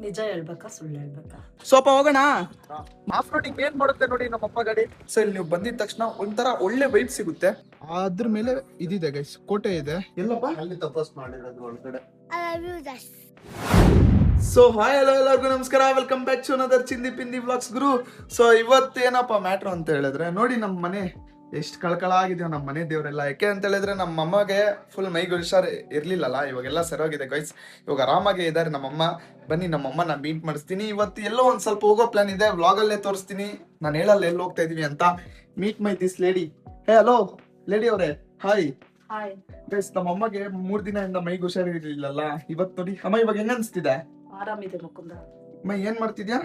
ನಿಜ ಹೇಳ್ಬೇಕಾ ಸುಳ್ಳು ಹೇಳ್ಬೇಕಾ? ಸ್ವಲ್ಪ ಹೋಗೋಣ. ಆಫ್ ರೋಡಿಂಗ್ ಏನ್ ಮಾಡುತ್ತೆ ನೋಡಿ ನಮ್ಮಪ್ಪ ಗಾಡಿ. ಸೊ ಇಲ್ಲಿ ನೀವು ಬಂದಿದ ತಕ್ಷಣ ಒಂಥರ ಒಳ್ಳೆ ವೈಬ್ ಸಿಗುತ್ತೆ. ಅದ್ರ ಮೇಲೆ ಇದಿದೆ ಗೈಸ್, ಕೋಟೆ ಇದೆ. ಎಲ್ಲಪ್ಪ ಅಲ್ಲಿ ತಪಸ್ ಮಾಡಿರೋದು ಒಳಗಡೆ. ಸೊ ಹಾಯ್ ಹಲೋ ಎಲ್ಲರಿಗೂ ನಮಸ್ಕಾರ, ವೆಲ್ಕಮ್ ಬ್ಯಾಕ್ ಟು ಅನದರ್ ಚಿಂದಿ ಪಿಂದಿ ವ್ಲಾಗ್ಸ್ ಗುರು. ಸೊ ಇವತ್ತೇನಪ್ಪ ಮ್ಯಾಟ್ರ್ ಅಂತ ಹೇಳಿದ್ರೆ, ನೋಡಿ ನಮ್ಮ ಮನೆ ಎಷ್ಟು ಕಳಕಳ ಆಗಿದೆಯೋ ನಮ್ಮ ಮನೆ ದೇವರೆಲ್ಲ. ಯಾಕೆ ಅಂತ ಹೇಳಿದ್ರೆ ನಮ್ಮ ಅಮ್ಮಗೆ ಫುಲ್ ಮೈಗೆ ಹುಷಾರ್ ಇರ್ಲಿಲ್ಲಲ್ಲ, ಇವಾಗೆಲ್ಲ ಸರಿಯಾಗಿದೆ ಗೈಸ್. ಇವಾಗ ಆರಾಮಾಗಿ ಇದ್ದಾರೆ ನಮ್ಮಮ್ಮ. ಬನ್ನಿ ನಮ್ಮಮ್ಮ ನಾನು ಮೀಟ್ ಮಾಡಿಸ್ತೀನಿ. ಇವತ್ತು ಎಲ್ಲೋ ಒಂದ್ ಸ್ವಲ್ಪ ಹೋಗೋ ಪ್ಲಾನ್ ಇದೆ, ವ್ಲಾಗಲ್ಲೇ ತೋರಿಸ್ತೀನಿ. ನಾನು ಹೇಳಲ್ಲ ಎಲ್ಲಿ ಹೋಗ್ತಾ ಇದೀವಿ ಅಂತ. Meet my this lady. Hey hello lady ಅವರೇ, ಹಾಯ್. ಹಾಯ್ ಗೈಸ್ ನಮ್ಮ ಅಮ್ಮಗೆ 3 ದಿನದಿಂದ ಮೈಗೆ ಹುಷಾರಿರ್ಲಿಲ್ಲಲ್ಲ. ಇವತ್ತು ನೋಡಿ ಅಮ್ಮ ಇವಾಗ ಹೆಂಗ ಅನ್ಸ್ತಿದೆ? ಆರಾಮಿದೆ ಮುಕುಂದ. ಅಮ್ಮ ಏನ್ ಮಾಡ್ತಿದ್ಯಾ?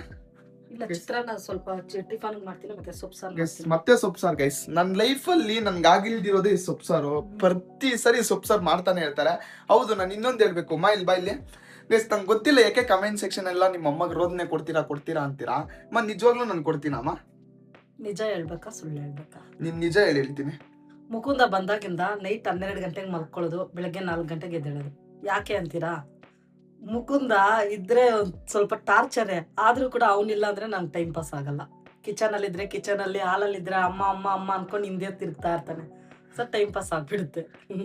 ಇಲ್ಲ ಚಿತ್ರಾನ್ನ ಸ್ವಲ್ಪ ಟಿಫನ್ ಮಾಡ್ತೀನಿ, ಮತ್ತೆ ಸೊಪ್ಪು ಸಾರು ಗೈಸ್ ಮಾಡ್ತೀನಿ. ಮತ್ತೆ ಸೊಪ್ಪು ಸಾರು ಗೈಸ್. ನನ್ನ ಲೈಫಲ್ಲಿ ನನ್ಗೆ ಆಗಿಲ್ದಿರೋದು ಈ ಸೊಪ್ಪು ಸಾರು. ಪ್ರತಿ ಸರಿ ಸೊಪ್ಪು ಸಾರು ಮಾಡ್ತಾನೆ ಹೇಳ್ತಾರೆ. ಹೌದು, ನಾನು ಇನ್ನೊಂದು ಹೇಳ್ಬೇಕು ಅಮ್ಮ, ಇಲ್ಲಿ ಬಾ ಇಲ್ಲಿ. ಗೈಸ್ ನಂಗೆ ಗೊತ್ತಿಲ್ಲ ಯಾಕೆ ಕಮೆಂಟ್ ಸೆಕ್ಷನ್ ಎಲ್ಲ ನಿಮ್ಮ ಅಮ್ಮಗೆ ರೋದನೆ ಕೊಡ್ತೀರಾ ಅಂತೀರಾ. ಅಮ್ಮ ನಿಜವಾಗ್ಲೂ ನಾನು ಕೊಡ್ತೀನಮ್ಮ? ನಿಜ ಹೇಳ್ಬೇಕಾ ಸುಳ್ಳು ಹೇಳ್ಬೇಕಾ? ನಿನ್ ನಿಜ ಹೇಳ್ತೀನಿ. ಮುಕುಂದ ಬಂದಾಗಿಂದ ನೈಟ್ 12 ಗಂಟೆಗೆ ಮಲ್ಕೊಳ್ಳೋದು, ಬೆಳಗ್ಗೆ 4 ಗಂಟೆಗೆ ಎದ್ದೇಳೋದು. ಯಾಕೆ ಅಂತೀರಾ? ಮುಕುಂದ ಇದ್ರೆ ಒಂದ್ ಸ್ವಲ್ಪ ಟಾರ್ಚರೇ, ಆದ್ರೂ ಕೂಡ ಅವನಿಲ್ಲ ಅಂದ್ರೆ ನಂಗೆ ಟೈಮ್ ಪಾಸ್ ಆಗಲ್ಲ. ಕಿಚನ್ ಅಲ್ಲಿ ಇದ್ರೆ ಕಿಚನ್ ಅಲ್ಲಿ, ಹಾಲಲ್ಲಿ ಇದ್ರೆ ಅಮ್ಮ ಅಮ್ಮ ಅಮ್ಮ ಅನ್ಕೊಂಡು ಹಿಂದೆ ತಿರುಗ್ತಾ ಇರ್ತಾನೆ. ಸೊ ಟೈಮ್ ಪಾಸ್ ಆಗ್ಬಿಡುತ್ತೆ.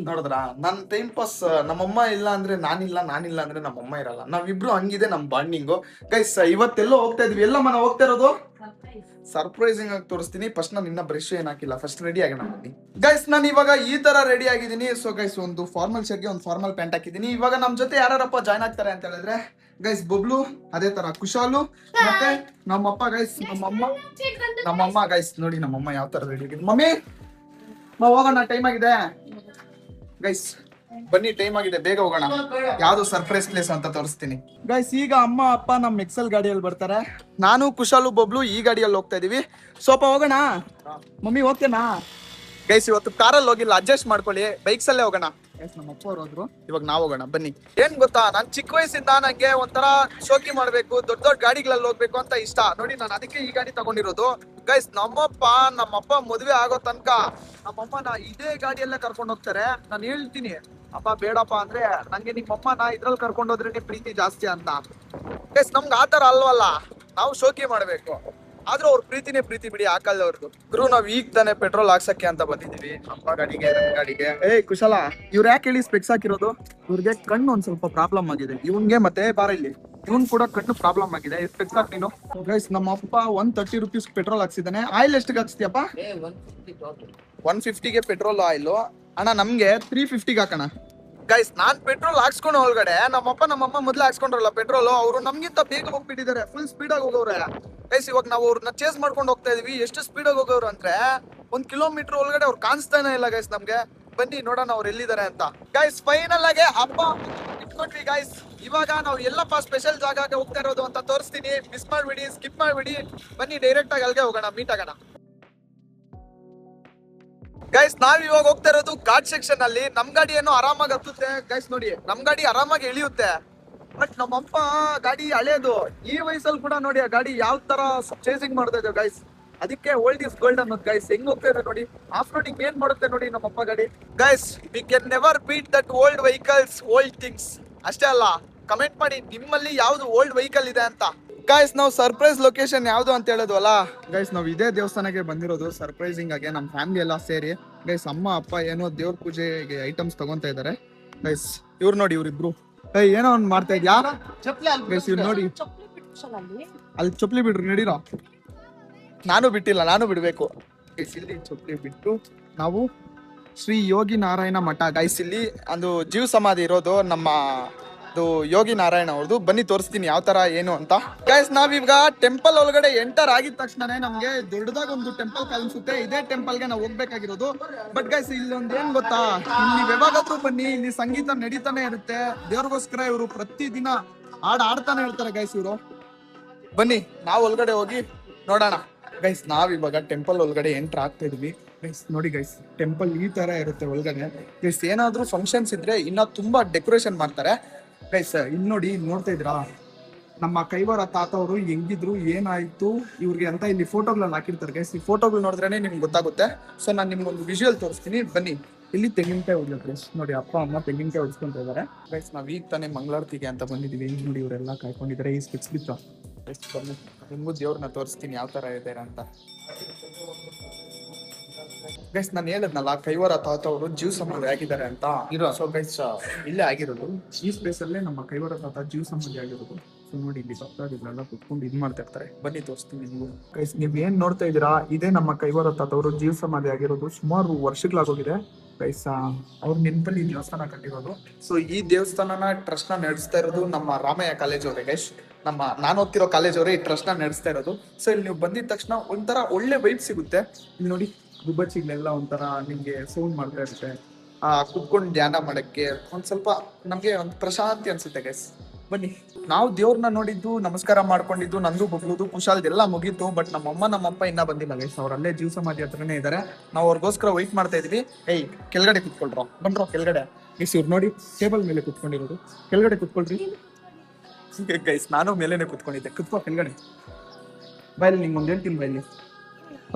ನೋಡಿದ್ರ ನನ್ ಟೈಮ್ ಪಾಸ್. ನಮ್ಮಮ್ಮ ಇಲ್ಲ ಅಂದ್ರೆ ನಾನಿಲ್ಲ ಅಂದ್ರೆ ನಮ್ಮಮ್ಮ ಇರಲ್ಲ. ನಾವಿಬ್ರು ಹಂಗಿದೆ ನಮ್ ಬಾಂಡಿಂಗು. ಗೈಸ್ ಇವತ್ತೆಲ್ಲೋ ಹೋಗ್ತಾ ಇದೀವಿ. ಎಲ್ಲಮ್ಮ ನಾವು ಹೋಗ್ತಾ ಇರೋದು ಸರ್ಪ್ರೈಸಿಂಗ್ ಆಗಿ ತೋರಿಸ್ತೀನಿ. ಫಸ್ಟ್ ನಾನು ಇನ್ನ ಬ್ರಷ್ ಏನ್ ಹಾಕಿಲ್ಲ, ಫಸ್ಟ್ ರೆಡಿ ಆಗೋಣ ಬನ್ನಿ. ಗೈಸ್ ನಾನು ಇವಾಗ ಈ ತರ ರೆಡಿ ಆಗಿದ್ದೀನಿ. ಸೊ ಗೈಸ್ ಒಂದು ಫಾರ್ಮಲ್ ಶರ್ಟ್ಗೆ ಒಂದು ಫಾರ್ಮಲ್ ಪ್ಯಾಂಟ್ ಹಾಕಿದ್ದೀನಿ. ಇವಾಗ ನಮ್ ಜೊತೆ ಯಾರಪ್ಪ ಜಾಯ್ನ್ ಆಗ್ತಾರೆ ಅಂತ ಹೇಳಿದ್ರೆ, ಗೈಸ್ ಬಬ್ಲು, ಅದೇ ತರ ಕುಶಾಲು, ಮತ್ತೆ ನಮ್ಮಪ್ಪ ಗೈಸ್, ನಮ್ಮಮ್ಮ ಗೈಸ್. ನೋಡಿ ನಮ್ಮಮ್ಮ ಯಾವ ತರ ರೆಡಿ ಆಗಿದೆ. ಮಮ್ಮಿ ಹೋಗೋಣ, ಟೈಮ್ ಆಗಿದೆ ಗೈಸ್. ಬನ್ನಿ ಟೈಮ್ ಆಗಿದೆ, ಬೇಗ ಹೋಗೋಣ. ಯಾವ್ದು ಸರ್ಪ್ರೈಸ್ ಪ್ಲೇಸ್ ಅಂತ ತೋರಿಸ್ತೀನಿ ಗೈಸ್. ಈಗ ಅಮ್ಮ ಅಪ್ಪ ನಮ್ಮ ಎಕ್ಸೆಲ್ ಗಾಡಿಯಲ್ಲಿ ಬರ್ತಾರೆ. ನಾನು ಕುಶಾಲು ಬಬ್ಲು ಈ ಗಾಡಿಯಲ್ಲಿ ಹೋಗ್ತಾ ಇದೀವಿ. ಸ್ವಲ್ಪ ಹೋಗೋಣ. ಮಮ್ಮಿ ಹೋಗ್ತೇನಾ? ಗೈಸ್ ಇವತ್ತು ಕಾರಲ್ಲಿ ಹೋಗಿಲ್ಲ, ಅಡ್ಜಸ್ಟ್ ಮಾಡ್ಕೊಳ್ಳಿ. ಬೈಕ್ಸ್ ಅಲ್ಲೇ ಹೋಗೋಣ. ನಮ್ಮ ಅಪ್ಪ ಅವ್ರು ಹೋದ್ರು, ಇವಾಗ ನಾವ್ ಹೋಗೋಣ ಬನ್ನಿ. ಏನ್ ಗೊತ್ತಾ, ನಾನ್ ಚಿಕ್ಕ ವಯಸ್ಸಿಂದ ನಂಗೆ ಒಂಥರ ಶೋಕಿ ಮಾಡ್ಬೇಕು, ದೊಡ್ಡ ದೊಡ್ಡ ಗಾಡಿಗಳಲ್ಲಿ ಹೋಗ್ಬೇಕು ಅಂತ ಇಷ್ಟ. ನೋಡಿ ನಾನು ಅದಕ್ಕೆ ಈ ಗಾಡಿ ತಗೊಂಡಿರೋದು ಗೈಸ್. ನಮ್ಮಪ್ಪ ಮದುವೆ ಆಗೋ ತನಕ ನಮ್ಮಮ್ಮನ ಇದೇ ಗಾಡಿಯಲ್ಲೇ ಕರ್ಕೊಂಡು ಹೋಗ್ತಾರೆ. ನಾನು ಹೇಳ್ತೀನಿ ಅಪ್ಪ ಬೇಡಪ್ಪ ಅಂದ್ರೆ, ನಂಗೆ ನಿಮ್ಮಮ್ಮನ ಇದ್ರಲ್ಲಿ ಕರ್ಕೊಂಡು ಹೋದ್ರೆ ಪ್ರೀತಿ ಜಾಸ್ತಿ ಅಂತ. ಗೈಸ್ ನಮ್ಗೆ ಆತರ ಅಲ್ವಲ್ಲ, ನಾವು ಶೋಕಿ ಮಾಡ್ಬೇಕು. ಆದ್ರೂ ಅವ್ರ ಪ್ರೀತಿನೇ ಪ್ರೀತಿ ಬಿಡಿ, ಹಾಕಲ್ಲವ್ರದ್ದು. ಗುರು ನಾವ್ ಈಗ ತಾನೆ ಪೆಟ್ರೋಲ್ ಹಾಕ್ಸಕ್ಕೆ ಅಂತ ಬಂದಿದೀವಿ. ಅಪ್ಪ ಗಾಡಿಗೆ ನನ್ ಗಾಡಿಗೆ. ಕುಶಲ, ಇವ್ರು ಯಾಕೆ ಹೇಳಿ ಸ್ಪೆಕ್ಸ್ ಹಾಕಿರೋದು? ಇವ್ರಿಗೆ ಕಣ್ಣು ಒಂದ್ ಸ್ವಲ್ಪ ಪ್ರಾಬ್ಲಮ್ ಆಗಿದೆ. ಇವ್ನ್ಗೆ ಮತ್ತೆ ಬಾರ ಇಲ್ಲಿ, ಇವನ್ ಕೂಡ ಕಣ್ಣು ಪ್ರಾಬ್ಲಮ್ ಆಗಿದೆ. ಸ್ಪೆಕ್ಸ್ ಹಾಕ್ ನೀನು. ಗೈಸ್ ನಮ್ಮ ಅಪ್ಪ 130 rupees petrol ಹಾಕ್ಸಿದಾನೆ. Oil ಎಷ್ಟಿಗೆ ಹಾಕ್ಸ್ತೀಯಪ್ಪ? 150ಗೆ petrol oil ಅಣ್ಣ. ನಮ್ಗೆ 350ಗೆ ಹಾಕೋಣ. ಗೈಸ್ ನಾನ್ ಪೆಟ್ರೋಲ್ ಹಾಕ್ಸ್ಕೊಂಡು ಒಳಗಡೆ, ನಮ್ಮಮ್ಮ ಮೊದ್ಲು ಹಾಕ್ಸ್ಕೊಂಡ್ರಲ್ಲ ಪೆಟ್ರೋಲ್, ಅವರು ನಮ್ಗಿಂತ ಬೇಗ ಹೋಗ್ಬಿಟ್ಟಿದ್ದಾರೆ. ಫುಲ್ ಸ್ಪೀಡ್ ಆಗಿ ಹೋಗೋವ್ರೆ. ಗೈಸ್ ಇವಾಗ ನಾವು ಅವ್ರನ್ನ ಚೇಸ್ ಮಾಡ್ಕೊಂಡು ಹೋಗ್ತಾ ಇದೀವಿ. ಎಷ್ಟು ಸ್ಪೀಡ್ ಆಗಿ ಹೋಗೋರು ಅಂದ್ರೆ 1 ಕಿಲೋಮೀಟರ್ ಒಳಗಡೆ ಅವ್ರು ಕಾಣಿಸ್ತಾನೆ ಇಲ್ಲ ಗೈಸ್ ನಮ್ಗೆ. ಬನ್ನಿ ನೋಡೋಣ ಅವ್ರು ಎಲ್ಲಿದ್ದಾರೆ ಅಂತ. ಗೈಸ್ ಫೈನಲ್ ಆಗಿ ಹಬ್ಬ ಇಟ್ಕೊಟ್ವಿ ಗೈಸ್. ಇವಾಗ ನಾವು ಎಲ್ಲಪ್ಪ ಸ್ಪೆಷಲ್ ಜಾಗಕ್ಕೆ ಹೋಗ್ತಾ ಇರೋದು ಅಂತ ತೋರಿಸ್ತೀನಿ. ಮಿಸ್ ಮಾಡ್ಬಿಡಿ, ಸ್ಕಿಪ್ ಮಾಡ್ಬಿಡಿ. ಬನ್ನಿ ಡೈರೆಕ್ಟ್ ಆಗಿ ಅಲ್ಲಿಗೆ ಹೋಗೋಣ, ಮೀಟ್ ಆಗೋಣ. ಗೈಸ್ ನಾವ್ ಇವಾಗ ಹೋಗ್ತಾ ಇರೋದು ಘಾಟ್ ಸೆಕ್ಷನ್ ಅಲ್ಲಿ. ನಮ್ ಗಾಡಿ ಏನೋ ಆರಾಮಾಗಿ ಹತ್ತುತ್ತೆ ಗೈಸ್. ನೋಡಿ ನಮ್ ಗಾಡಿ ಆರಾಮಾಗಿ ಇಳಿಯುತ್ತೆ. ಬಟ್ ನಮ್ಮಪ್ಪ ಗಾಡಿ ಹಳೇದು. ಈ ವಯಸ್ಸಲ್ಲಿ ಕೂಡ ನೋಡಿ ಆ ಗಾಡಿ ಯಾವ ತರ ಚೇಸಿಂಗ್ ಮಾಡ್ತಾ ಇದೆ ಗೈಸ್. ಅದಕ್ಕೆ ಓಲ್ಡ್ ಇಸ್ ಗೋಲ್ಡ್ ಅನ್ನೋದು ಗೈಸ್. ಹೆಂಗ್ ಹೋಗ್ತಾ ಇದೆ ನೋಡಿ, ಆಫ್ ರೋಡಿಂಗ್ ಏನ್ ಮಾಡುತ್ತೆ ನೋಡಿ ನಮ್ಮಪ್ಪ ಗಾಡಿ. Guys we can never beat that old vehicles, old things. ಅಷ್ಟೇ ಅಲ್ಲ, ಕಮೆಂಟ್ ಮಾಡಿ ನಿಮ್ಮಲ್ಲಿ ಯಾವ್ದು ಓಲ್ಡ್ ವೆಹಿಕಲ್ ಇದೆ ಅಂತ. ಗೈಸ್ ನಾವು ಸರ್ಪ್ರೈಸ್ ಲೊಕೇಶನ್ ಯಾವ್ದು ಅಂತ ಹೇಳಿದ್ವಲ್ಲ ಗೈಸ್, ನಾವು ಇದೇ ದೇವಸ್ಥಾನಕ್ಕೆ ಬಂದಿರೋದು ಸರ್ಪ್ರೈಸಿಂಗ್ ಆಗಿ ನಮ್ಮ ಫ್ಯಾಮಿಲಿ ಎಲ್ಲ ಸೇರಿ. ಗೈಸ್ ಅಮ್ಮ ಅಪ್ಪ ಏನೋ ದೇವ್ರ ಪೂಜೆಗೆ ಐಟಮ್ಸ್ ತಗೊಂತಾ ಇದಾರೆ ಗೈಸ್. ಇವ್ರು ನೋಡಿ, ಇವ್ರಿಬ್ರು ಏನೋ ಒಂದ್ ಮಾಡ್ತಾ ಇದ್ಯಾ ಗೈಸ್. ಇವ್ರು ನೋಡಿ ಅಲ್ಲಿ ಚೊಪ್ಲಿ ಬಿಡ್ರಿ, ನಡೀರೋ. ನಾನು ಬಿಟ್ಟಿಲ್ಲ, ನಾನು ಬಿಡ್ಬೇಕು ಗೈಸ್. ಇಲ್ಲಿ ಚೊಪ್ಲಿ ಬಿಟ್ಟು ನಾವು ಶ್ರೀ ಯೋಗಿ ನಾರಾಯಣ ಮಠ ಗೈಸ್. ಇಲ್ಲಿ ಒಂದು ಜೀವ ಸಮಾಧಿ ಇರೋದು ನಮ್ಮ ಯೋಗಿ ನಾರಾಯಣ ಅವ್ರದ್ದು. ಬನ್ನಿ ತೋರಿಸ್ತೀನಿ ಯಾವ ತರ ಏನು ಅಂತ. ಗೈಸ್ ನಾವೀಗ ಟೆಂಪಲ್ ಒಳಗಡೆ ಎಂಟರ್ ಆಗಿದ ತಕ್ಷಣ ನಮ್ಗೆ ದೊಡ್ಡದಾಗ ಒಂದು ಟೆಂಪಲ್ ಕಾಣಿಸುತ್ತೆ. ಇದೇ ಟೆಂಪಲ್ಗೆ ನಾವು ಹೋಗ್ಬೇಕಾಗಿರೋದು. ಬಟ್ ಗೈಸ್ ಇಲ್ಲೊಂದು ಏನ್ ಗೊತ್ತಾ, ಇಲ್ಲಿ ಯಾವಾಗಾದ್ರೂ ಬನ್ನಿ, ಇಲ್ಲಿ ಸಂಗೀತ ನಡೀತಾನೆ ಇರುತ್ತೆ. ದೇವ್ರಿಗೋಸ್ಕರ ಇವರು ಪ್ರತಿದಿನ ಆಡ್ತಾನೆ ಇರ್ತಾರೆ ಗೈಸ್ ಇವರು. ಬನ್ನಿ ನಾವು ಒಳಗಡೆ ಹೋಗಿ ನೋಡೋಣ. ಗೈಸ್ ನಾವಿವಾಗ ಟೆಂಪಲ್ ಒಳಗಡೆ ಎಂಟರ್ ಆಗ್ತಾ ಇದೀವಿ ಗೈಸ್. ನೋಡಿ ಗೈಸ್ ಟೆಂಪಲ್ ಈ ತರ ಇರುತ್ತೆ ಒಳಗಡೆ. ಗೈಸ್ ಏನಾದ್ರೂ ಫಂಕ್ಷನ್ಸ್ ಇದ್ರೆ ಇನ್ನ ತುಂಬಾ ಡೆಕೋರೇಷನ್ ಮಾಡ್ತಾರೆ ಗೈಸ್. ಇಲ್ಲಿ ನೋಡಿ, ನೋಡ್ತಾ ಇದ್ರಾ ನಮ್ಮ ಕೈವಾರ ತಾತ ಅವರು ಹೆಂಗಿದ್ರು, ಏನಾಯ್ತು ಇವ್ರಿಗೆ ಅಂತ ಇಲ್ಲಿ ಫೋಟೋಗಳಲ್ಲಿ ಹಾಕಿರ್ತಾರೆ ಗೈಸ್. ಈ ಫೋಟೋಗಳು ನೋಡಿದ್ರೇನೆ ನಿಮ್ಗೆ ಗೊತ್ತಾಗುತ್ತೆ. ಸೊ ನಾನು ನಿಮ್ಗೊಂದು ವಿಜುವಲ್ ತೋರಿಸ್ತೀನಿ ಬನ್ನಿ. ಇಲ್ಲಿ ತೆಂಗಿನಕಾಯಿ ಹೊಡಿಯೋದು ಗೈಸ್ ನೋಡಿ, ಅಪ್ಪ ಅಮ್ಮ ತೆಂಗಿನಕಾಯಿ ಹೊಡ್ಸ್ಕೊಂತ ಇದಾರೆ ಗೈಸ್. ನಾವ್ ಈಗ ತಾನೇ ಮಂಗಳಾರತಿಗೆ ಅಂತ ಬಂದಿದೀವಿ. ಈಗ ನೋಡಿ ಇವರೆಲ್ಲ ಕಾಯ್ಕೊಂಡಿದ್ದಾರೆ. ಈ ಸ್ಪಿಕ್ಸ್ ಬಿತ್ತು ಬನ್ನಿ, ನಿಮ್ಗೂ ದೇವ್ರನ್ನ ತೋರಿಸ್ತೀನಿ ಯಾವ ತರ ಇದ್ದಾರೆ ಅಂತ. ಗೈಸ್ ನಾನು ಹೇಳಿದ್ನಲ್ಲ, ಕೈವಾರ ತಾತ ಅವರು ಜೀವ ಸಮಾಧಿ ಆಗಿದ್ದಾರೆ ಅಂತ. ಸೊ ಗೈಸ್ ಇಲ್ಲೇ ಆಗಿರೋದು, ಈ ಸ್ಪೇಸ್ ಅಲ್ಲೇ ನಮ್ಮ ಕೈವಾರ ತಾತ ಜೀವ ಸಮಾಧಿ ಆಗಿರೋದು. ಸೊ ನೋಡಿ ಇಲ್ಲಿ ಭಕ್ತಾದಿಗಳೆಲ್ಲ ಕುತ್ಕೊಂಡು ಇದ್ ಮಾಡ್ತಾ ಇರ್ತಾರೆ. ಬನ್ನಿ ತೋರಿಸ್ತೀನಿ ನೀವು ಗೈಸ್. ನೀವ್ ಏನ್ ನೋಡ್ತಾ ಇದೀರಾ, ಇದೇ ನಮ್ಮ ಕೈವಾರ ತಾತ ಅವರು ಜೀವ ಸಮಾಧಿ ಆಗಿರೋದು. ಸುಮಾರು ವರ್ಷಗಳಾಗೋಗಿದೆ ಗೈಸ್. ಅವ್ರ ನೆನಪಲ್ಲಿ ಈ ದೇವಸ್ಥಾನ ಕಟ್ಟಿರೋದು. ಸೊ ಈ ದೇವಸ್ಥಾನನ ಟ್ರಸ್ಟ್ ನ ನಡೆಸ್ತಾ ಇರೋದು ನಮ್ಮ ರಾಮಯ್ಯ ಕಾಲೇಜ್ ಅವರೇ ಗೈಸ್. ನಾನು ಓದ್ತಿರೋ ಕಾಲೇಜ್ ಅವರೇ ಈ ಟ್ರಸ್ಟ್ ನ ನಡೆಸ್ತಾ ಇರೋದು. ಸೊ ಇಲ್ಲಿ ನೀವು ಬಂದಿದ ತಕ್ಷಣ ಒಂಥರ ಒಳ್ಳೆ ವೈಬ್ ಸಿಗುತ್ತೆ. ಇಲ್ಲಿ ನೋಡಿ ಗುಬ್ಬಚ್ಚಿಗಳೆಲ್ಲ ಒಂಥರ ನಿಮ್ಗೆ ಸೌಂಡ್ ಮಾಡ್ತಾ ಇರುತ್ತೆ. ಕುತ್ಕೊಂಡು ಧ್ಯಾನ ಮಾಡಕ್ಕೆ ಒಂದ್ ಸ್ವಲ್ಪ ನಮ್ಗೆ ಒಂದು ಪ್ರಶಾಂತಿ ಅನ್ಸುತ್ತೆ ಗೈಸ್. ಬನ್ನಿ. ನಾವು ದೇವ್ರನ್ನ ನೋಡಿದ್ದು, ನಮಸ್ಕಾರ ಮಾಡ್ಕೊಂಡಿದ್ದು, ನಂದು ಬಗ್ಲುದು ಕುಶಾಲ್ದೆಲ್ಲ ಮುಗೀತು. ಬಟ್ ನಮ್ಮಪ್ಪ ಇನ್ನ ಬಂದಿಲ್ಲ ಗೈಸ್. ಅವ್ರಲ್ಲೇ ಜೀವ ಸಮಾಧಿ ಹತ್ರನೇ ಇದಾರೆ. ನಾವು ಅವ್ರಿಗೋಸ್ಕರ ವೈಟ್ ಮಾಡ್ತಾ ಇದೀವಿ. ಏಯ್ ಕೆಳಗಡೆ ಕುತ್ಕೊಳ್ರೋ, ಬನ್ರೋ ಕೆಳಗಡೆ. ಗೈಸ್ ಇವ್ರು ನೋಡಿ ಟೇಬಲ್ ಮೇಲೆ ಕುತ್ಕೊಂಡಿರೋದು. ಕೆಳಗಡೆ ಕುತ್ಕೊಳ್ರಿ ಗೈಸ್. ನಾನು ಮೇಲೇನೆ ಕುತ್ಕೊಂಡಿದ್ದೆ. ಕುತ್ಕೋ ಕೆಳಗಡೆ. ಬಾಯಲ್ಲಿ ನಿಂಗೆ ಒಂದ್ ಹೇಳ್ತೀನಿ ಬಾಯಲ್ಲಿ.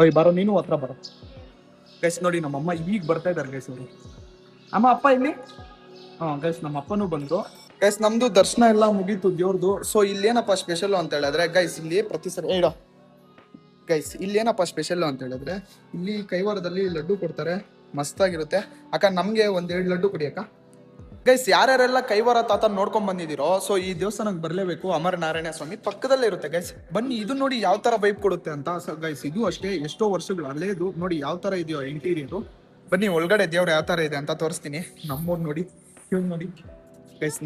ಓಯ್ ಬರೋ, ನೀನು ಹತ್ರ ಬರೋ ಗೈಸ್. ನೋಡಿ ನಮ್ಮಮ್ಮ ಈಗ ಬರ್ತಾ ಇದಾರೆ ಗೈಸ್. ಅವರು ಅಮ್ಮ ಅಪ್ಪ ಇಲ್ಲಿ. ಗೈಸ್ ನಮ್ಮ ಅಪ್ಪನೂ ಬಂದ್ರು ಗೈಸ್. ನಮ್ದು ದರ್ಶನ ಎಲ್ಲ ಮುಗೀತು ದೇವ್ರದು. ಸೊ ಇಲ್ಲಿ ಏನಪ್ಪ ಸ್ಪೆಷಲ್ ಅಂತ ಹೇಳಿದ್ರೆ ಗೈಸ್, ಇಲ್ಲಿ ಪ್ರತಿ ಸರಿ ಹೇಳೋ ಗೈಸ್, ಇಲ್ಲಿ ಏನಪ್ಪ ಸ್ಪೆಷಲ್ ಅಂತ ಹೇಳಿದ್ರೆ ಇಲ್ಲಿ ಕೈವಾರದಲ್ಲಿ ಲಡ್ಡು ಕೊಡ್ತಾರೆ, ಮಸ್ತಾಗಿರುತ್ತೆ. ಅಕ್ಕ ನಮ್ಗೆ 1-2 ಲಡ್ಡು ಕೊಡಿ ಅಕ್ಕ. ಗೈಸ್ ಯಾರ್ಯಾರೆಲ್ಲ ಕೈವಾರ ತಾತ ನೋಡ್ಕೊಂಡ್ ಬಂದಿದ್ದೀರೋ, ಸೊ ಈ ದೇವಸ್ಥಾನಕ್ಕೆ ಬರ್ಲೇಬೇಕು. ಅಮರನಾರಾಯಣ ಸ್ವಾಮಿ ಪಕ್ಕದಲ್ಲೇ ಇರುತ್ತೆ ಗೈಸ್. ಬನ್ನಿ, ಇದು ನೋಡಿ ಯಾವ ತರ ವೈಬ್ ಕೊಡುತ್ತೆ ಅಂತ. ಸೊ ಗೈಸ್ ಇದು ಅಷ್ಟೇ, ಎಷ್ಟೋ ವರ್ಷಗಳು ಅಲ್ಲೇದು. ನೋಡಿ ಯಾವ ತರ ಇದೆಯೋ ಇಂಟೀರಿಯರ್. ಬನ್ನಿ ಒಳಗಡೆ ದೇವ್ರು ಯಾವ ತರ ಇದೆ ಅಂತ ತೋರಿಸ್ತೀನಿ. ನಮ್ಮವ್ರು ನೋಡಿ, ಇವ್ರು ನೋಡಿ ಗೈಸ್.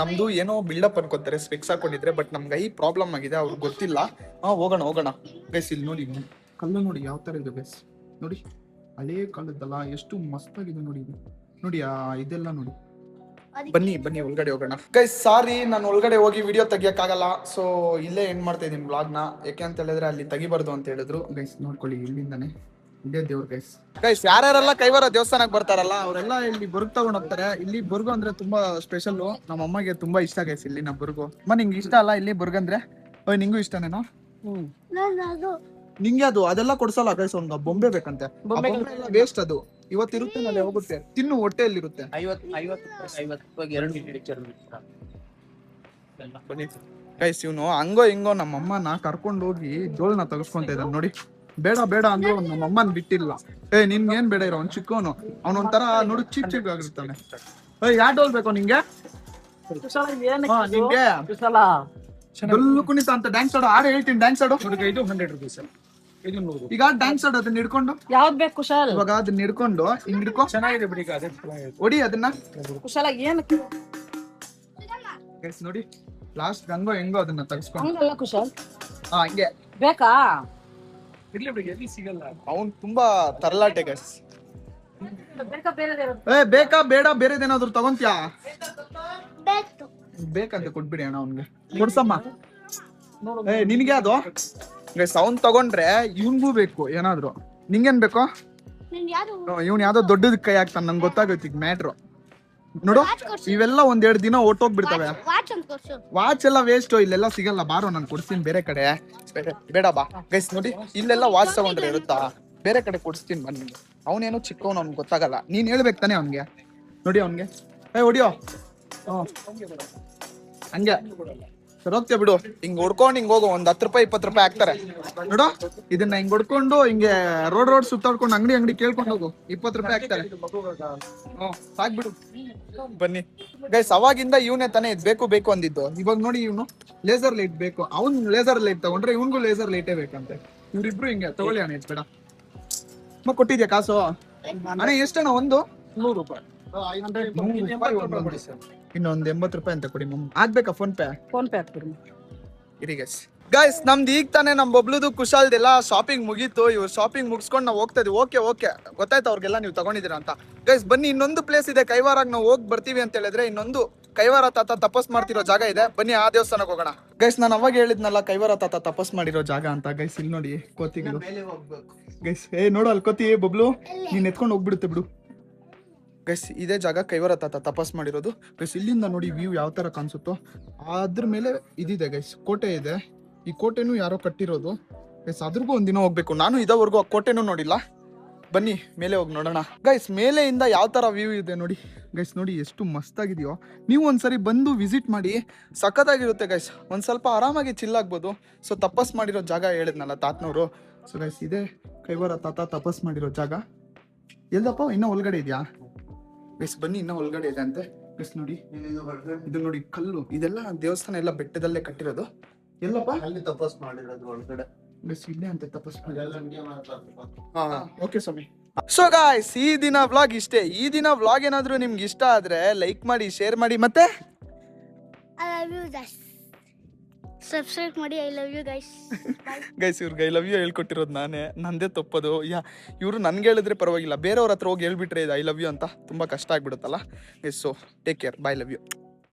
ನಮ್ದು ಏನೋ ಬಿಲ್ಡಪ್ ಅನ್ಕೋತಾರೆ ಸ್ಪೆಕ್ಸ್ ಹಾಕೊಂಡಿದ್ರೆ, ಬಟ್ ನಮ್ಗೆ ಈ ಪ್ರಾಬ್ಲಮ್ ಆಗಿದೆ, ಅವ್ರಿಗೆ ಗೊತ್ತಿಲ್ಲ. ಹೋಗೋಣ ಗೈಸ್. ಇಲ್ಲಿ ನೋಡಿ ಕಲ್ಲು ನೋಡಿ ಯಾವ ತರ ಇದೆ ಗೈಸ್. ನೋಡಿ ಹಳೇ ಕಾಲದ್ದಲ್ಲ, ಎಷ್ಟು ಮಸ್ತಾಗಿದೆ ನೋಡಿ ಇದು. ನೋಡಿ ಇದೆಲ್ಲ ನೋಡಿ. ಬನ್ನಿ ಒಳಗಡೆ ಹೋಗೋಣ ಗೈಸ್. ಸಾರಿ ನಾನು ಒಳಗಡೆ ಹೋಗಿ ವಿಡಿಯೋ ತೆಗಿಯಕ್ಕಾಗಲ್ಲ. ಸೊ ಇಲ್ಲೇ ಎಂಡ್ ಮಾಡ್ತಾ ಇದೀನಿ ಬ್ಲಾಗ್ ನ. ಯಾಕೆ ಅಂತ ಹೇಳಿದ್ರೆ ಅಲ್ಲಿ ತೆಗಿಬಾರ್ದು ಅಂತ ಹೇಳಿದ್ರು ಗೈಸ್. ನೋಡ್ಕೊಳ್ಳಿ ಇಲ್ಲಿಂದಾನೆ ಇದೇ ದೇವ್ರ ಗೈಸ್. ಯಾರ್ಯಾರೆಲ್ಲ ಕೈವಾರ ದೇವಸ್ಥಾನಕ್ಕೆ ಬರ್ತಾರಲ್ಲ ಅವರೆಲ್ಲ ಇಲ್ಲಿ ಬುರ್ಗ್ ತಗೊಂಡ್ ಹೋಗ್ತಾರೆ. ಇಲ್ಲಿ ಬುರ್ಗು ಅಂದ್ರೆ ತುಂಬಾ ಸ್ಪೆಷಲ್. ನಮ್ಮ ಅಮ್ಮಗೆ ತುಂಬಾ ಇಷ್ಟ ಗೈಸ್ ಇಲ್ಲಿ ನಮ್ಮ ಬುರ್ಗು. ನಿಂಗೆ ಇಷ್ಟ ಅಲ್ಲ ಇಲ್ಲಿ ಬುರ್ಗ್ ಅಂದ್ರೆ? ನಿಂಗೂ ಇಷ್ಟನೇನೋ? ನಿಂಗೆ ಅದೆಲ್ಲ ಕೊಡ್ಸಲ್ಲ ಗೈಸ್. ಒಂದು ಬೊಂಬೆ ಬೇಕಂತೆ. ವೇಸ್ಟ್ ಅದು. ಇವತ್ತಿರುತ್ತೆ ನಾಳೆ ಹೋಗುತ್ತೆ. ತಿನ್ನು ಹೊಟ್ಟೆಯಲ್ಲಿರುತ್ತೆ. 50 ಗೈಸ್. ಇವನು ಹಂಗೋ ಹಿಂಗೋ ನಮ್ಮಮ್ಮನ ಕರ್ಕೊಂಡು ಹೋಗಿ ಜೋಳನ ತಗಸ್ಕೊಂತ ಇದ್ದಾನೆ ನೋಡಿ. ಬೇಡ ಅಂದ್ರು ನಮ್ಮಮ್ಮನ್ ಬಿಟ್ಟಿಲ್ಲ. ನಿನ್ಗೇನ್ ಬೇಡ ಇರೋ, ಅವ್ನ್ ಚಿಕ್ಕವನು. ಅವನೊಂಥರ ನೋಡಿ ಚಿಕ್ಕ ಆಗಿರ್ತಾನೆ. ಯಾವ ಡೋಲ್ ಬೇಕೋ ನಿಂಗೆ? ನಿಂಗೆ ಡೊಲ್ಲು ಕುಣಿತ ಅಂತ ಡ್ಯಾನ್ಸ್ ಆಡೋ. ಆಡ ಹೇಳ್ತೀನಿ ಡ್ಯಾನ್ಸ್ ಆಡೋ. ಇದು 100 ರೂಪೀಸ್. ಈಗ ಡ್ಯಾನ್ಸ್ ಆಡೋ. ಅದನ್ನ ಹಿಡ್ಕೊಂಡು ಯಾವ್ದು ಬೇಕು ಕುಶಾಲ್? ಇವಾಗ ಅದನ್ನ ಹಿಡ್ಕೊಂಡು ಹಿಂಗ್ ಹಿಡ್ಕೊ. ಚೆನ್ನಾಗಿದೆ ಬಿಡಿ. ಹೊಡಿ ಅದನ್ನ ಕುಶಾಲ. ಏನು ಗೈಸ್ ನೋಡಿ ಲಾಸ್ಟ್ ಹಂಗೋ ಹೆಂಗೋ ಅದನ್ನ ತಗಸ್ಕೊಂಡು. ಹಂಗಲ್ಲ ಕುಶಾಲ್, ಹಂಗೆ ಬೇಕಾ? ಎಲ್ಲಿ ಸಿಗಲ್ಲ. ಅವ್ನ್ ತುಂಬಾ ತರಲಾಟೆ ಗೈಸ್. ಬೇಕಾ ಬೇರೆ? ಬೇಕಾ ಬೇಡ ಬೇರೆದೇನಾದ್ರು ತಗೊಂತ್ಯಾ? ಬೇಕಂತ ಕೊಟ್ಬಿಡಿ ಅಣ್ಣ ಅವ್ನ್ಗೆ. ಕೊಡ್ಸಮ್ಮ. ನಿನ್ಗೆ ಅದು ಗೈಸ್. ಅವ್ನ್ ತಗೊಂಡ್ರೆ ಇವ್ನ್ಗೂ ಬೇಕು ಏನಾದ್ರು. ನಿಂಗೇನ್ ಬೇಕು? ಇವ್ನ್ ಯಾವ್ದೋ ದೊಡ್ಡದ ಕೈ ಹಾಕ್ತಾನ. ನಂಗೆ ಗೊತ್ತಾಗುತ್ತೆ ಈಗ ಮ್ಯಾಟ್ರು. ನೋಡು ಇವೆಲ್ಲ 1-2 ದಿನ ಹೊಟ್ಟೋಗ್ಬಿಡ್ತವೆ. ವಾಚ್ ಎಲ್ಲ ವೇಸ್ಟ್. ಇಲ್ಲೆಲ್ಲ ಸಿಗಲ್ಲ. ಬಾರೋ ನಾನು ಕೊಡ್ಸ್ತೀನಿ ಬೇರೆ ಕಡೆ. ಬೇಡ ಬಾ ಗೈಸ್. ನೋಡಿ ಇಲ್ಲೆಲ್ಲ ವಾಚ್ ತಗೊಂಡ್ರೆ ಇರುತ್ತಾ? ಬೇರೆ ಕಡೆ ಕೊಡ್ಸ್ತೀನಿ ಬನ್ನಿ. ಅವನೇನೋ ಚಿಕ್ಕವನು, ಅವ್ನಿಗೆ ಗೊತ್ತಾಗಲ್ಲ. ನೀನ್ ಹೇಳ್ಬೇಕು ತಾನೆ ಅವ್ನಿಗೆ. ನೋಡಿ ಅವ್ನಿಗೆ ಹೊಡಿಯೋ. ಹಂಗೆ ಸರ್ ಹೋಗ್ತೇ ಬಿಡು. ಹಿಂಗ್ ಹೊಡ್ಕೊಂಡು ಹಿಂಗ್ ಹೋಗು. 10 ರೂಪಾಯಿ 20 ರೂಪಾಯಿ ಹಾಕ್ತಾರೆ ನೋಡು. ಇದನ್ನ ಹಿಂಗ್ ಹೊಡ್ಕೊಂಡು ಹಿಂಗೆ ರೋಡ್ ಸುತ್ತಾಡ್ಕೊಂಡು ಅಂಗಡಿ ಕೇಳ್ಕೊಂಡು ಹೋಗು. 20 ರೂಪಾಯಿ ಹಾಕ್ತಾರೆ. ಸಾಕ್ಬಿಡು. ಬನ್ನಿ ಗೈಸ್. ಅವಾಗಿಂದ ಇವನೇ ತಾನೇ ಇದ್ ಬೇಕು ಅಂದಿದ್ದು. ಇವಾಗ ನೋಡಿ ಇವನು ಲೇಸರ್ ಲೈಟ್ ಬೇಕು. ಅವ್ನ್ ಲೇಸರ್ ಲೈಟ್ ತಗೊಂಡ್ರೆ ಇವನ್ಗೂ ಲೇಸರ್ ಲೈಟೇ ಬೇಕಂತೆ. ಇವ್ರಿಬ್ರು ಹಿಂಗೆ ತಗೊಳ್ಳಿ ಅಣ್ಣ. ಬೇಡ ಕೊಟ್ಟಿದ್ಯಾ ಕಾಸು? ಅಣ್ಣ ಎಷ್ಟಣ್ಣ? 100 ರೂಪಾಯಿ. ಇನ್ನೊಂದು 80 ರೂಪಾಯಿ ಅಂತ ಕೊಡಿ. ಆಗ್ಬೇಕಾ ಫೋನ್ ಪೇ ಹಾಕ್ಬಿಡಿ. ಇರಿ ಗೈಸ್ ನಮ್ದು ಈಗ ತಾನೇ ನಮ್ ಬಬ್ಲುದು ಕುಶಾಲ್ದೆಲ್ಲ ಶಾಪಿಂಗ್ ಮುಗೀತು. ಇವ್ರು ಶಾಪಿಂಗ್ ಮುಗಿಸ್ಕೊಂಡು ನಾವು ಹೋಗ್ತಾ ಇದೀವಿ. ಓಕೆ ಗೊತ್ತಾಯ್ತು ಅವ್ರಿಗೆಲ್ಲ ನೀವು ತಗೊಂಡಿದ್ದೀರಾ ಅಂತ. ಗೈಸ್ ಬನ್ನಿ, ಇನ್ನೊಂದು ಪ್ಲೇಸ್ ಇದೆ ಕೈವಾರಾಗ. ನಾವು ಹೋಗಿ ಬರ್ತೀವಿ ಅಂತ ಹೇಳಿದ್ರೆ ಇನ್ನೊಂದು ಕೈವಾರ ತಾತ ತಪಸ್ ಮಾಡ್ತಿರೋ ಜಾಗ ಇದೆ. ಬನ್ನಿ ಆ ದೇವಸ್ಥಾನಕ್ಕೆ ಹೋಗೋಣ. ಗೈಸ್ ನಾನು ಅವಾಗ ಹೇಳಿದ್ನಲ್ಲ ಕೈವಾರ ತಾತ ತಪಸ್ ಮಾಡಿರೋ ಜಾಗ ಅಂತ. ಗೈಸ್ ಇಲ್ಲಿ ನೋಡಿ ಕೋತಿಗಳು. ಗೈಸ್ ನೋಡು ಅಲ್ಲಿ ಕೋತಿ. ಬಬ್ಲು ನೀನ್ ಎತ್ಕೊಂಡು ಹೋಗ್ಬಿಡುತ್ತೆ ಬಿಡು. ಗೈಸ್ ಇದೇ ಜಾಗ ಕೈವಾರ ತಾತ ತಪಸ್ ಮಾಡಿರೋದು. ಗೈಸ್ ಇಲ್ಲಿಂದ ನೋಡಿ ವ್ಯೂ ಯಾವ ತರ ಕಾಣಿಸುತ್ತೋ. ಅದ್ರ ಮೇಲೆ ಇದಿದೆ ಗೈಸ್, ಕೋಟೆ ಇದೆ. ಈ ಕೋಟೆನೂ ಯಾರೋ ಕಟ್ಟಿರೋದು ಗೈಸ್. ಅದ್ರಿಗೂ ಒಂದಿನ ಹೋಗ್ಬೇಕು. ನಾನು ಇದುವರೆಗೂ ಆ ಕೋಟೆನೂ ನೋಡಿಲ್ಲ. ಬನ್ನಿ ಮೇಲೆ ಹೋಗಿ ನೋಡೋಣ ಗೈಸ್. ಮೇಲೆಯಿಂದ ಯಾವ ತರ ವ್ಯೂ ಇದೆ ನೋಡಿ ಗೈಸ್. ನೋಡಿ ಎಷ್ಟು ಮಸ್ತಾಗಿದೆಯೋ. ನೀವು ಒಂದ್ಸರಿ ಬಂದು ವಿಸಿಟ್ ಮಾಡಿ, ಸಖತ್ತಾಗಿರುತ್ತೆ ಗೈಸ್. ಒಂದು ಸ್ವಲ್ಪ ಆರಾಮಾಗಿ ಚಿಲ್ ಆಗ್ಬೋದು. ಸೊ ತಪಸ್ ಮಾಡಿರೋ ಜಾಗ ಹೇಳಿದ್ನಲ್ಲ ತಾತನವರು. ಸೊ ಗೈಸ್ ಇದೇ ಕೈವಾರ ತಾತ ತಪಸ್ ಮಾಡಿರೋ ಜಾಗ. ಎಲ್ಲಪ್ಪ ಇನ್ನೂ ಒಳಗಡೆ ಇದೆಯಾ ಗೈಸ್? ಬನ್ನಿ, ಇನ್ನೂ ಒಳಗಡೆ ಇದೆ ಅಂತೆ ಗೈಸ್. ನೋಡಿ ಇದು ನೋಡಿ ಕಲ್ಲು, ಇದೆಲ್ಲ ದೇವಸ್ಥಾನ ಎಲ್ಲ ಬೆಟ್ಟದಲ್ಲೇ ಕಟ್ಟಿರೋದು. ಎಲ್ಲಪ್ಪ ಅಲ್ಲಿ ತಪಸ್ ಮಾಡಿರೋದು ಒಳಗಡೆ. ಗೈಸ್ ಇಲ್ಲೇ ಅಂತ ತಪಸ್ ಮಾಡಿ. ಓಕೆ ಸ್ವಾಮಿ. ಸೊ ಗಾಯ್ಸ್, ಈ ದಿನ ವ್ಲಾಗ್ ಇಷ್ಟೇ. ಈ ದಿನ ವ್ಲಾಗ್ ಏನಾದರೂ ನಿಮ್ಗೆ ಇಷ್ಟ ಆದ್ರೆ ಲೈಕ್ ಮಾಡಿ, ಶೇರ್ ಮಾಡಿ, ಮತ್ತೆ I love you guys. Subscribe ಮಾಡಿ. I love you guys. Guys ಇವ್ರಿಗೆ ಐ ಲವ್ ಯು ಹೇಳ್ಕೊಟ್ಟಿರೋದು ನಾನೇ, ನಂದೇ ತಪ್ಪದು. ಇವರು ನನ್ಗೆ ಹೇಳಿದ್ರೆ ಪರವಾಗಿಲ್ಲ, ಬೇರೆಯವ್ರ ಹತ್ರ ಹೋಗಿ ಹೇಳ್ಬಿಟ್ರೆ ಇದು ಐ ಲವ್ ಯು ಅಂತ ತುಂಬ ಕಷ್ಟ ಆಗ್ಬಿಡುತ್ತಲ್ಲ guys. So take care, by, love you.